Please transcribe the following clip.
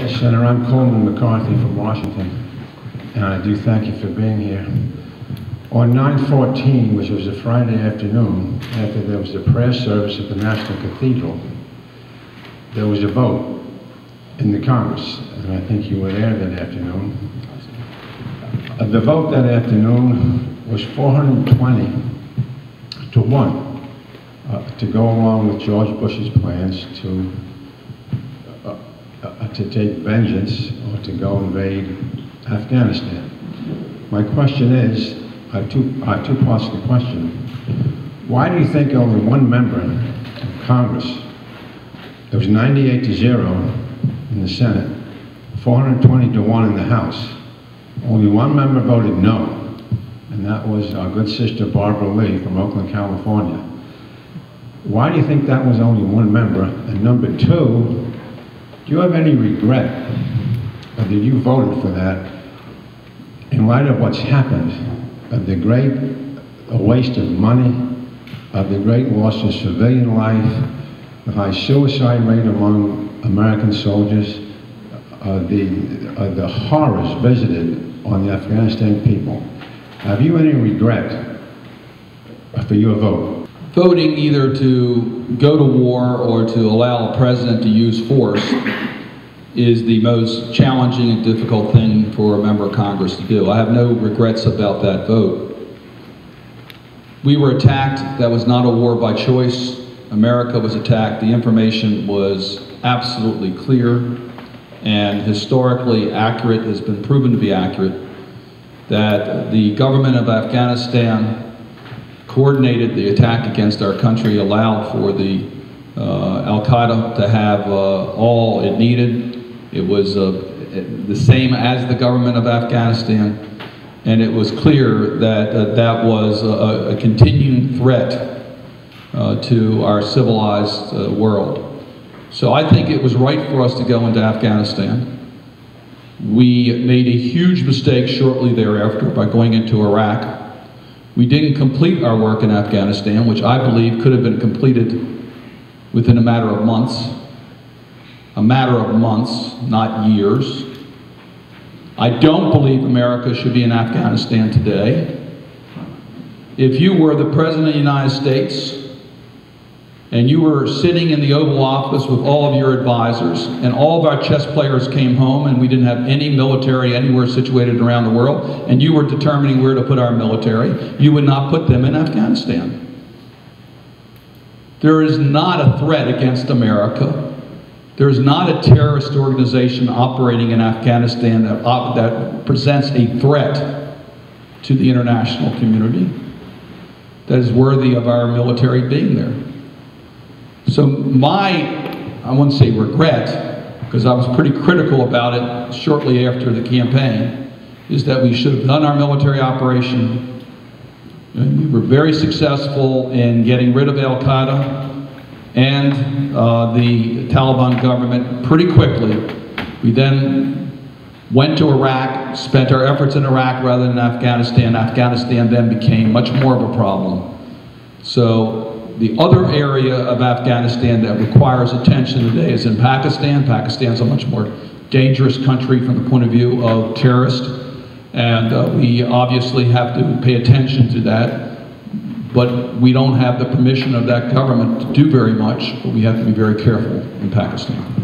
Senator, I'm Coleman McCarthy from Washington, and I do thank you for being here. On 9/14, which was a Friday afternoon, after there was a prayer service at the National Cathedral, there was a vote in the Congress, and I think you were there that afternoon. The vote that afternoon was 420 to 1 to go along with George Bush's plans to take vengeance or to go invade Afghanistan. My question is, I have two parts to the question. Why do you think only one member of Congress, it was 98 to 0 in the Senate, 420 to 1 in the House, only one member voted no, and that was our good sister Barbara Lee from Oakland, California. Why do you think that was only one member? And number two, do you have any regret that you voted for that in light of what's happened, of the great waste of money, of the great loss of civilian life, the high suicide rate among American soldiers, the horrors visited on the Afghanistan people? Have you any regret for your vote? Voting either to go to war or to allow a president to use force is the most challenging and difficult thing for a member of Congress to do. I have no regrets about that vote. We were attacked. That was not a war by choice. America was attacked. The information was absolutely clear and historically accurate, has been proven to be accurate, that the government of Afghanistan coordinated the attack against our country, allowed for the Al-Qaeda to have all it needed. It was the same as the government of Afghanistan, and it was clear that that was a continuing threat to our civilized world. So I think it was right for us to go into Afghanistan. We made a huge mistake shortly thereafter by going into Iraq. We didn't complete our work in Afghanistan, which I believe could have been completed within a matter of months. A matter of months, not years. I don't believe America should be in Afghanistan today. If you were the President of the United States and you were sitting in the Oval Office with all of your advisors and all of our chess players came home and we didn't have any military anywhere situated around the world, and you were determining where to put our military, you would not put them in Afghanistan. There is not a threat against America. There is not a terrorist organization operating in Afghanistan that presents a threat to the international community that is worthy of our military being there. So I wouldn't say regret, because I was pretty critical about it shortly after the campaign, is that we should have done our military operation. And we were very successful in getting rid of Al-Qaeda and the Taliban government pretty quickly. We then went to Iraq, spent our efforts in Iraq rather than Afghanistan. Afghanistan then became much more of a problem. So the other area of Afghanistan that requires attention today is in Pakistan. Pakistan's a much more dangerous country from the point of view of terrorists, and we obviously have to pay attention to that. But we don't have the permission of that government to do very much, but we have to be very careful in Pakistan.